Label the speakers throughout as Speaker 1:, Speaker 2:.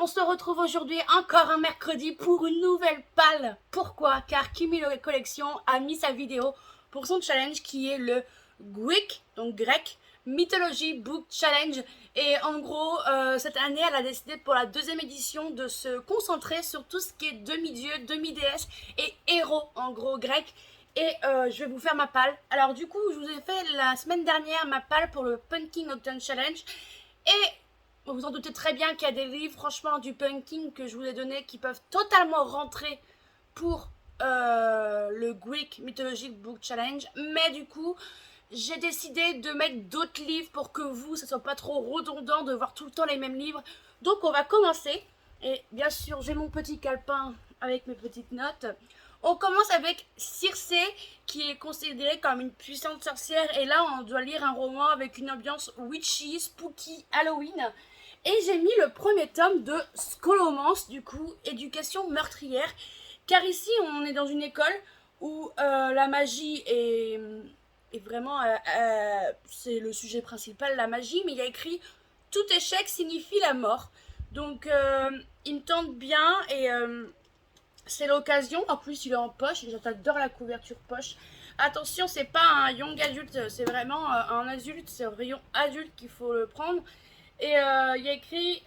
Speaker 1: se retrouve aujourd'hui encore un mercredi pour une nouvelle palle. Pourquoi? Car Kimi Collection a mis sa vidéo pour son challenge qui est le Greek, donc grec, Mythology Book Challenge. Et en gros, cette année, elle a décidé pour la deuxième édition de se concentrer sur tout ce qui est demi-dieu, demi-déesse et héros, en gros, grec. Et je vais vous faire ma palle. Alors du coup, je vous ai fait la semaine dernière ma palle pour le Punking Octane Challenge. Et vous vous en doutez très bien qu'il y a des livres, franchement, du punking que je vous ai donné qui peuvent totalement rentrer pour le Greek Mythologic Book Challenge. Mais du coup, j'ai décidé de mettre d'autres livres pour que vous, ça soit pas trop redondant de voir tout le temps les mêmes livres. Donc on va commencer. Et bien sûr, j'ai mon petit calepin avec mes petites notes. On commence avec Circé, qui est considérée comme une puissante sorcière. Et là, on doit lire un roman avec une ambiance witchy, spooky, Halloween. Et j'ai mis le premier tome de Scholomance, du coup, éducation meurtrière. Car ici, on est dans une école où la magie est vraiment... c'est le sujet principal, la magie. Mais il y a écrit « Tout échec signifie la mort ». Donc, il me tente bien et... c'est l'occasion, en plus il est en poche, j'adore la couverture poche. Attention, c'est pas un young adulte, c'est vraiment un adulte, c'est un rayon adulte qu'il faut le prendre. Et il y a écrit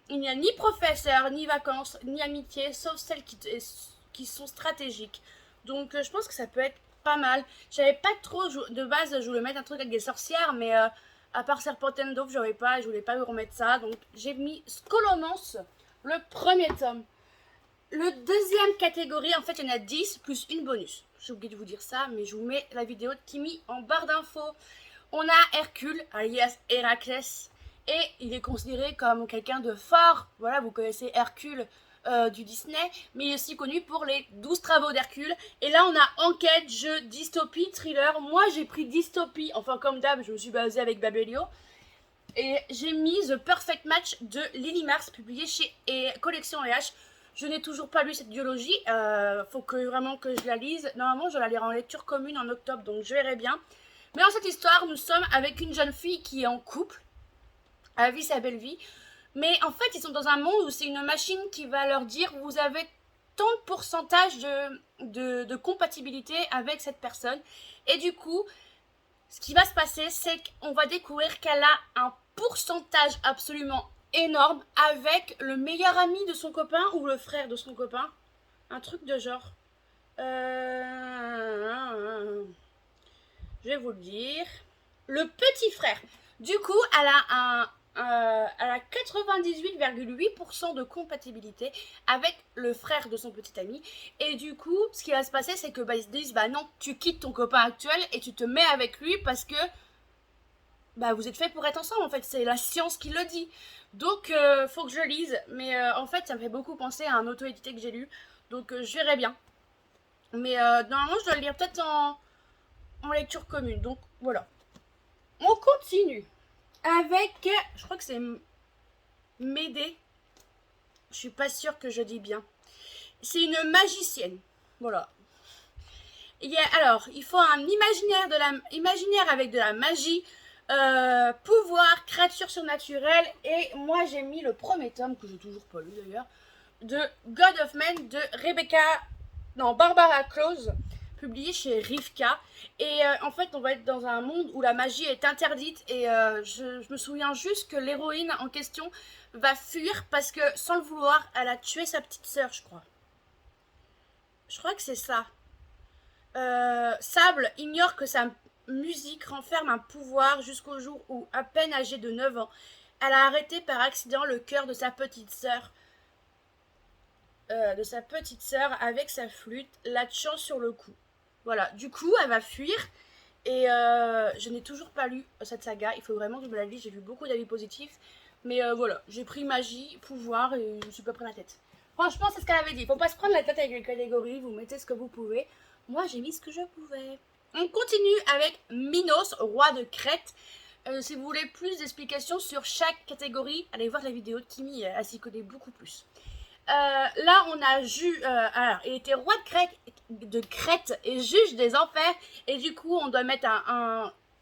Speaker 1: il n'y a ni professeur, ni vacances, ni amitié, sauf celles qui sont stratégiques. Donc je pense que ça peut être pas mal. J'avais pas trop, de base je voulais mettre un truc avec des sorcières, mais à part Serpentine Dove, je voulais pas vous remettre ça. Donc j'ai mis Scholomance, le premier tome. Le deuxième catégorie, en fait, il y en a 10 plus une bonus. J'ai oublié de vous dire ça, mais je vous mets la vidéo de Kimi en barre d'infos. On a Hercule, alias Héraclès, et il est considéré comme quelqu'un de fort. Voilà, vous connaissez Hercule du Disney, mais il est aussi connu pour les 12 travaux d'Hercule. Et là, on a enquête, jeu, dystopie, thriller. Moi, j'ai pris dystopie, enfin comme d'hab, je me suis basée avec Babelio. Et j'ai mis The Perfect Match de Lily Mars, publié chez Collection EH. Je n'ai toujours pas lu cette biologie, faut vraiment que je la lise. Normalement, je la lirai en lecture commune en octobre, donc je verrai bien. Mais dans cette histoire, nous sommes avec une jeune fille qui est en couple, elle vit sa belle vie. Mais en fait, ils sont dans un monde où c'est une machine qui va leur dire « Vous avez tant de pourcentage de compatibilité avec cette personne. » Et du coup, ce qui va se passer, c'est qu'on va découvrir qu'elle a un pourcentage absolument énorme avec le meilleur ami de son copain ou le frère de son copain. Un truc de genre. Je vais vous le dire. Le petit frère. Du coup, elle a 98,8% de compatibilité avec le frère de son petit ami. Et du coup, ce qui va se passer, c'est que ils se disent, non, tu quittes ton copain actuel et tu te mets avec lui parce que vous êtes fait pour être ensemble, en fait, c'est la science qui le dit. Donc, faut que je lise, mais en fait, ça me fait beaucoup penser à un auto-édité que j'ai lu, donc je verrai bien. Mais normalement, je dois le lire peut-être en lecture commune, donc voilà. On continue avec, je crois que c'est Médée, je suis pas sûre que je dis bien. C'est une magicienne, voilà. Alors, il faut un imaginaire avec de la magie, pouvoir, créature surnaturelle. Et moi j'ai mis le premier tome, que j'ai toujours pas lu d'ailleurs, de God of Men de Barbara Close, publié chez Rivka. Et en fait on va être dans un monde où la magie est interdite. Et je me souviens juste que l'héroïne en question va fuir parce que sans le vouloir elle a tué sa petite sœur, je crois. Je crois que c'est ça. Sable ignore que sa musique renferme un pouvoir jusqu'au jour où, à peine âgée de 9 ans, elle a arrêté par accident le cœur de sa petite sœur. Avec sa flûte, latchant sur le cou. Voilà, du coup, elle va fuir. Et je n'ai toujours pas lu cette saga. Il faut vraiment que je me la lise. J'ai lu beaucoup d'avis positifs. Mais voilà, j'ai pris magie, pouvoir et je me suis pas pris la tête. Franchement, c'est ce qu'elle avait dit. Faut pas se prendre la tête avec les catégories. Vous mettez ce que vous pouvez. Moi, j'ai mis ce que je pouvais. On continue avec Minos, roi de Crète. Si vous voulez plus d'explications sur chaque catégorie, allez voir la vidéo de Kimi, elle s'y connaît beaucoup plus. Là, on a alors, il était roi de Crète et juge des enfers. Et du coup, on doit mettre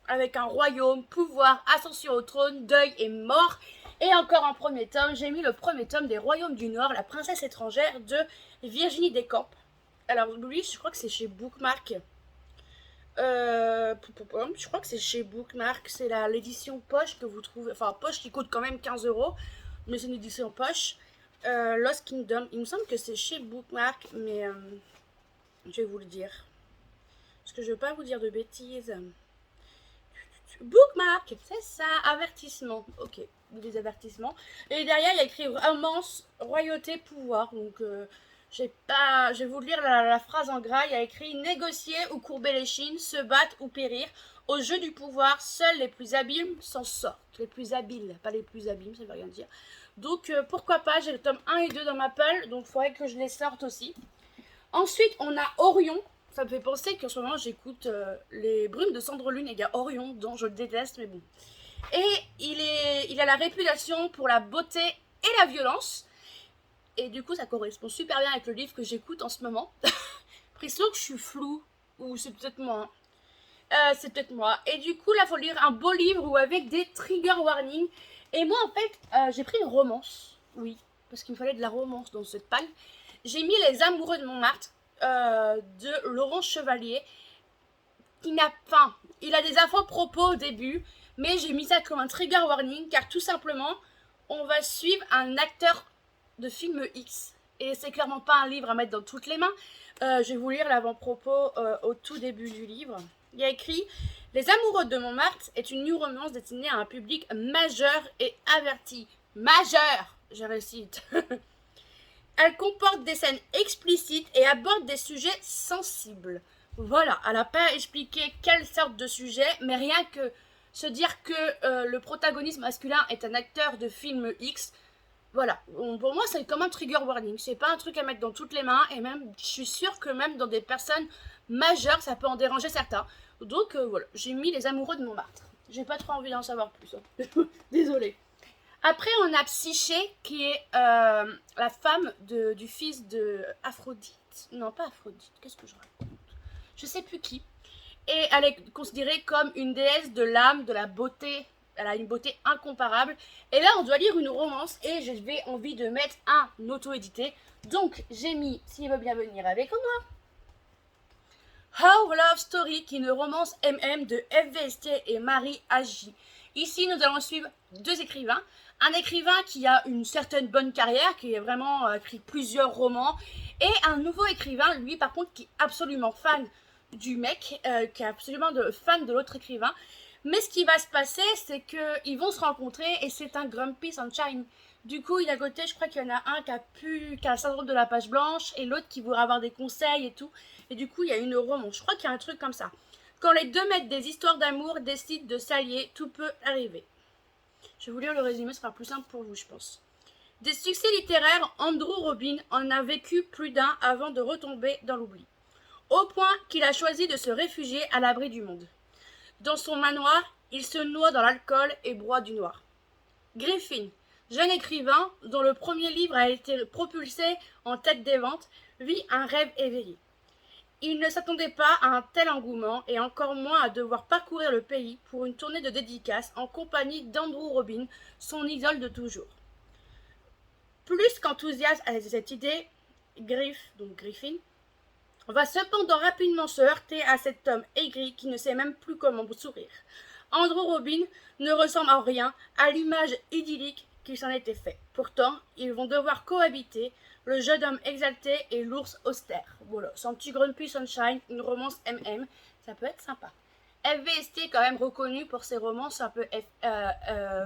Speaker 1: avec un royaume, pouvoir, ascension au trône, deuil et mort. Et encore un premier tome, j'ai mis le premier tome des Royaumes du Nord, la princesse étrangère de Virginie Despentes. Alors lui, je crois que c'est chez Bookmark. Je crois que c'est chez Bookmark, c'est l'édition poche que vous trouvez, enfin poche qui coûte quand même 15 €, mais c'est une édition poche. Lost Kingdom, il me semble que c'est chez Bookmark, mais je vais vous le dire. Parce que je ne veux pas vous dire de bêtises. Bookmark, c'est ça, avertissement. Ok, des avertissements. Et derrière, il y a écrit romance, royauté, pouvoir. Donc, je vais vous lire la phrase en gras. Il y a écrit négocier ou courber les chines, se battre ou périr. Au jeu du pouvoir, seuls les plus habiles s'en sortent. Les plus habiles, pas les plus habiles, ça veut rien dire. Donc, pourquoi pas, j'ai le tome 1 et 2 dans ma pile, donc il faudrait que je les sorte aussi. Ensuite, on a Orion. Ça me fait penser qu'en ce moment, j'écoute les Brumes de Cendrelune et il y a Orion, dont je le déteste, mais bon. Et il a la réputation pour la beauté et la violence. Et du coup, ça correspond super bien avec le livre que j'écoute en ce moment. L'impression que je suis floue, ou c'est peut-être moi. C'est peut-être moi. Et du coup, là, il faut lire un beau livre ou avec des trigger warnings. Et moi, en fait, j'ai pris une romance. Oui, parce qu'il me fallait de la romance dans cette palle. J'ai mis Les Amoureux de Montmartre de Laurent Chevalier. Il a des infos-propos au début, mais j'ai mis ça comme un trigger warning car tout simplement, on va suivre un acteur de film X. Et c'est clairement pas un livre à mettre dans toutes les mains. Je vais vous lire l'avant-propos au tout début du livre. Il y a écrit « Les Amoureux de Montmartre est une new romance destinée à un public majeur et averti. » Majeur, je récite. Elle comporte des scènes explicites et aborde des sujets sensibles. Voilà, elle n'a pas expliqué quelle sorte de sujet, mais rien que se dire que le protagoniste masculin est un acteur de film X, voilà. Pour moi, c'est comme un trigger warning. C'est pas un truc à mettre dans toutes les mains, et même, je suis sûre que même dans des personnes majeures, ça peut en déranger certains. Donc voilà, j'ai mis Les Amoureux de Montmartre. J'ai pas trop envie d'en savoir plus. Hein. Désolée. Après, on a Psyché, qui est la femme du fils de Aphrodite. Non, pas Aphrodite, qu'est-ce que je raconte? Je sais plus qui. Et elle est considérée comme une déesse de l'âme, de la beauté. Elle a une beauté incomparable. Et là, on doit lire une romance et j'avais envie de mettre un auto-édité. Donc, j'ai mis, s'il veut bien venir avec moi, How Love Story, qui est une romance MM de FVST et Marie Agi. Ici, nous allons suivre deux écrivains. Un écrivain qui a une certaine bonne carrière, qui a vraiment écrit plusieurs romans, et un nouveau écrivain, lui par contre, qui est absolument fan du mec, qui est absolument fan de l'autre écrivain. Mais ce qui va se passer, c'est qu'ils vont se rencontrer et c'est un Grumpy Sunshine. Du coup, il y a à côté, je crois qu'il y en a un qui a le syndrome de la page blanche et l'autre qui voudrait avoir des conseils et tout. Et du coup, il y a une romance. Je crois qu'il y a un truc comme ça. Quand les deux maîtres des histoires d'amour décident de s'allier, tout peut arriver. Je vais vous lire le résumé, ce sera plus simple pour vous, je pense. Des succès littéraires, Andrew Robin en a vécu plus d'un avant de retomber dans l'oubli. Au point qu'il a choisi de se réfugier à l'abri du monde. Dans son manoir, il se noie dans l'alcool et broie du noir. Griffin, jeune écrivain dont le premier livre a été propulsé en tête des ventes, vit un rêve éveillé. Il ne s'attendait pas à un tel engouement et encore moins à devoir parcourir le pays pour une tournée de dédicaces en compagnie d'Andrew Robin, son idole de toujours. Plus qu'enthousiaste à cette idée, Griffin, va cependant rapidement se heurter à cet homme aigri qui ne sait même plus comment sourire. Andrew Robin ne ressemble en rien à l'image idyllique qu'il s'en était fait. Pourtant, ils vont devoir cohabiter, le jeune homme exalté et l'ours austère. Voilà, son petit Grumpy Sunshine, une romance MM, ça peut être sympa. FVST est quand même reconnu pour ses romances un peu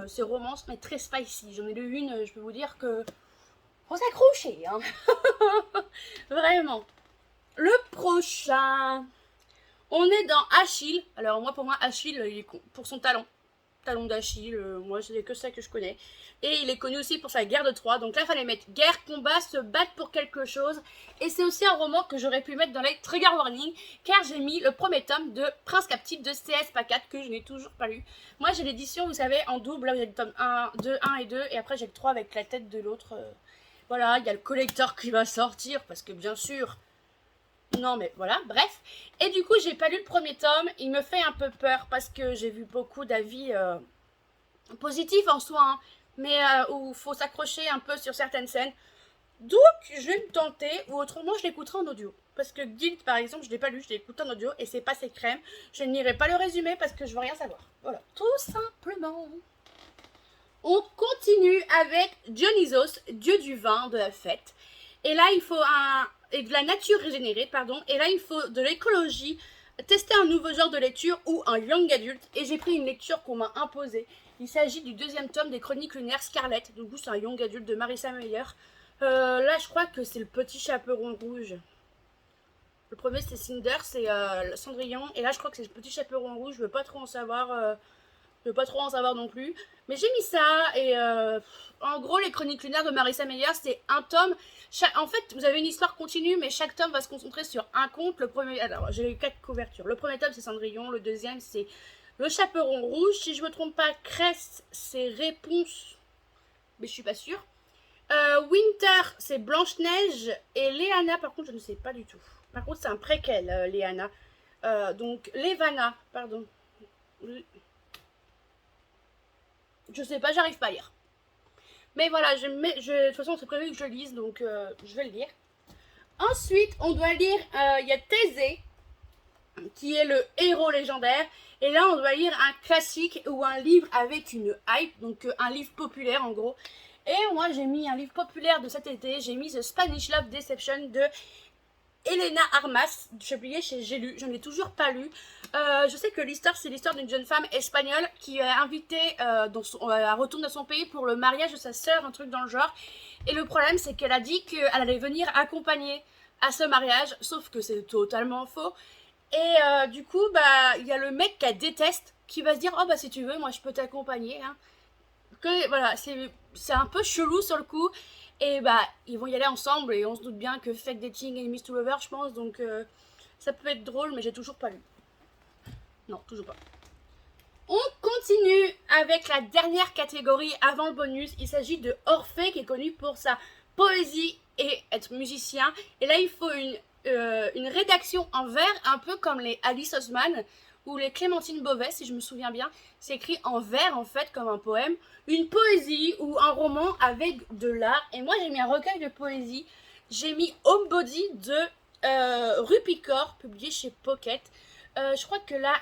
Speaker 1: ses romances mais très spicy. J'en ai lu une, je peux vous dire que faut s'accrocher, hein. Vraiment. Le prochain, on est dans Achille. Alors moi, pour moi, Achille, il est pour son talon d'Achille. Moi, c'est que ça que je connais. Et il est connu aussi pour sa guerre de Troie. Donc là, il fallait mettre guerre, combat, se battre pour quelque chose. Et c'est aussi un roman que j'aurais pu mettre dans les trigger warnings, car j'ai mis le premier tome de Prince Captif de CS Pacat que je n'ai toujours pas lu. Moi, j'ai l'édition, vous savez, en double. Là, j'ai le tome 1, 2, 1 et 2. Et après, j'ai le 3 avec la tête de l'autre. Voilà, il y a le collector qui va sortir, parce que bien sûr... Non mais voilà, bref. Et du coup, j'ai pas lu le premier tome. Il me fait un peu peur parce que j'ai vu beaucoup d'avis positifs en soi. Hein. mais où il faut s'accrocher un peu sur certaines scènes. Donc, je vais me tenter, ou autrement, je l'écouterai en audio. Parce que Guild, par exemple, je l'ai pas lu, je l'ai écouté en audio et c'est passé crème. Je n'irai pas le résumé parce que je veux rien savoir. Voilà, tout simplement. On continue avec Dionysos, dieu du vin, de la fête. Et là, il faut et de la nature régénérée, pardon. Et là, il faut de l'écologie, tester un nouveau genre de lecture ou un young adulte. Et j'ai pris une lecture qu'on m'a imposée. Il s'agit du 2e tome des Chroniques lunaires Scarlett. Du coup, c'est un young adulte de Marissa Meyer. Là, je crois que c'est le Petit Chaperon rouge. Le premier, c'est Cinder, c'est Cendrillon. Et là, je crois que c'est le Petit Chaperon rouge. Je veux pas trop en savoir. Je veux pas trop en savoir non plus. Mais j'ai mis ça. Et en gros, les Chroniques lunaires de Marissa Meyer, c'est un tome. En fait, vous avez une histoire continue, mais chaque tome va se concentrer sur un conte. Le premier, alors, j'ai eu 4 couvertures. Le premier tome, c'est Cendrillon. Le deuxième, c'est le Chaperon rouge. Si je me trompe pas, Cress, c'est Réponse. Mais je suis pas sûre. Winter, c'est Blanche-Neige. Et Léana, par contre, je ne sais pas du tout. Par contre, c'est un préquel, Léana. Donc, Levana, pardon. Je sais pas, j'arrive pas à lire. Mais voilà, de toute façon, c'est prévu que je lise, donc je vais le lire. Ensuite, on doit lire, il y a Thésée, qui est le héros légendaire. Et là, on doit lire un classique ou un livre avec une hype, donc un livre populaire en gros. Et moi, j'ai mis un livre populaire de cet été, j'ai mis The Spanish Love Deception de Elena Armas, j'ai oublié, j'ai lu, je ne l'ai toujours pas lu. Je sais que l'histoire, c'est l'histoire d'une jeune femme espagnole qui est invitée à retourner dans son pays pour le mariage de sa sœur, un truc dans le genre. Et le problème, c'est qu'elle a dit qu'elle allait venir accompagner à ce mariage, sauf que c'est totalement faux. Et du coup, bah, il y a le mec qu'elle déteste qui va se dire « Oh bah si tu veux, moi je peux t'accompagner. Hein. » Voilà, c'est un peu chelou sur le coup. Et bah, ils vont y aller ensemble et on se doute bien que Fake Dating Enemies to Lovers, je pense. Donc, ça peut être drôle, mais j'ai toujours pas lu. Non, toujours pas. On continue avec la dernière catégorie avant le bonus. Il s'agit de Orphée, qui est connu pour sa poésie et être musicien. Et là, il faut une rédaction en vers, un peu comme les Alice Osman ou les Clémentine Beauvais, si je me souviens bien. C'est écrit en vers, en fait, comme un poème. Une poésie ou un roman avec de l'art. Et moi, j'ai mis un recueil de poésie. J'ai mis Homebody de Rupicor, publié chez Pocket. Je crois que là,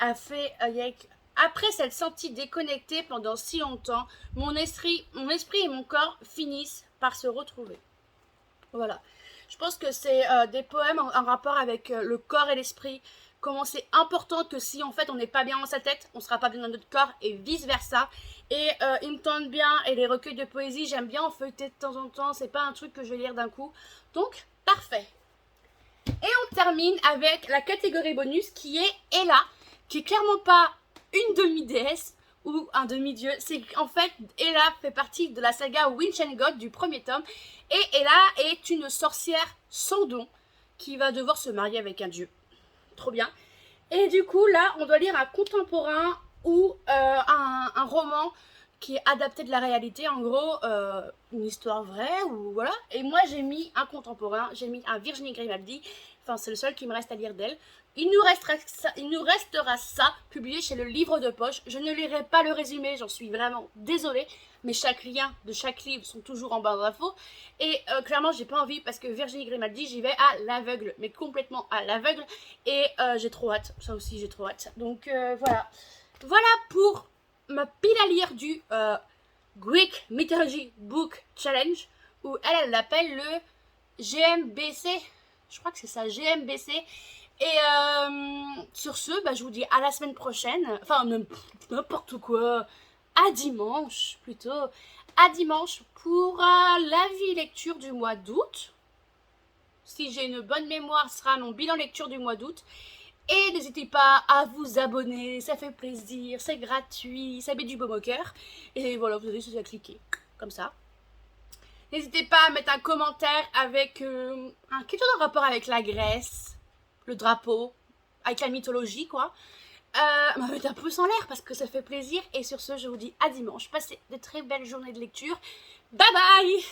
Speaker 1: après s'être senti déconnecté pendant si longtemps, mon esprit et mon corps finissent par se retrouver. Voilà. Je pense que c'est des poèmes en rapport avec le corps et l'esprit. Comment c'est important que si en fait on n'est pas bien dans sa tête, on sera pas bien dans notre corps et vice versa. Et ils me tentent bien, et les recueils de poésie, j'aime bien en feuilleter de temps en temps, c'est pas un truc que je vais lire d'un coup. Donc, parfait. Et on termine avec la catégorie bonus qui est Ella, qui est clairement pas une demi-déesse ou un demi-dieu. C'est en fait, Ella fait partie de la saga Witch and God du premier tome. Et Ella est une sorcière sans don qui va devoir se marier avec un dieu. Trop bien. Et du coup, là, on doit lire un contemporain ou un roman qui est adapté de la réalité, en gros, une histoire vraie, ou voilà. Et moi, j'ai mis un contemporain, j'ai mis un Virginie Grimaldi, enfin, c'est le seul qui me reste à lire d'elle. Il nous restera ça, publié chez le Livre de Poche. Je ne lirai pas le résumé, j'en suis vraiment désolée, mais chaque lien de chaque livre sont toujours en barre d'infos. Et clairement, j'ai pas envie, parce que Virginie Grimaldi, j'y vais à l'aveugle, mais complètement à l'aveugle. Et j'ai trop hâte, ça aussi j'ai trop hâte. Donc voilà. Voilà pour ma pile à lire du Greek Mythology Book Challenge, où elle l'appelle le GMBC. Je crois que c'est ça, GMBC. Et sur ce, bah, je vous dis à la semaine prochaine. Enfin, n'importe quoi. À dimanche, plutôt. À dimanche pour l'avis lecture du mois d'août. Si j'ai une bonne mémoire, ce sera mon bilan lecture du mois d'août. Et n'hésitez pas à vous abonner, ça fait plaisir, c'est gratuit, ça met du baume au cœur. Et voilà, vous avez juste à cliquer, comme ça. N'hésitez pas à mettre un commentaire avec quelque chose en rapport avec la Grèce, le drapeau, avec la mythologie, quoi. Mettre un pouce en l'air parce que ça fait plaisir. Et sur ce, je vous dis à dimanche. Passez de très belles journées de lecture. Bye bye!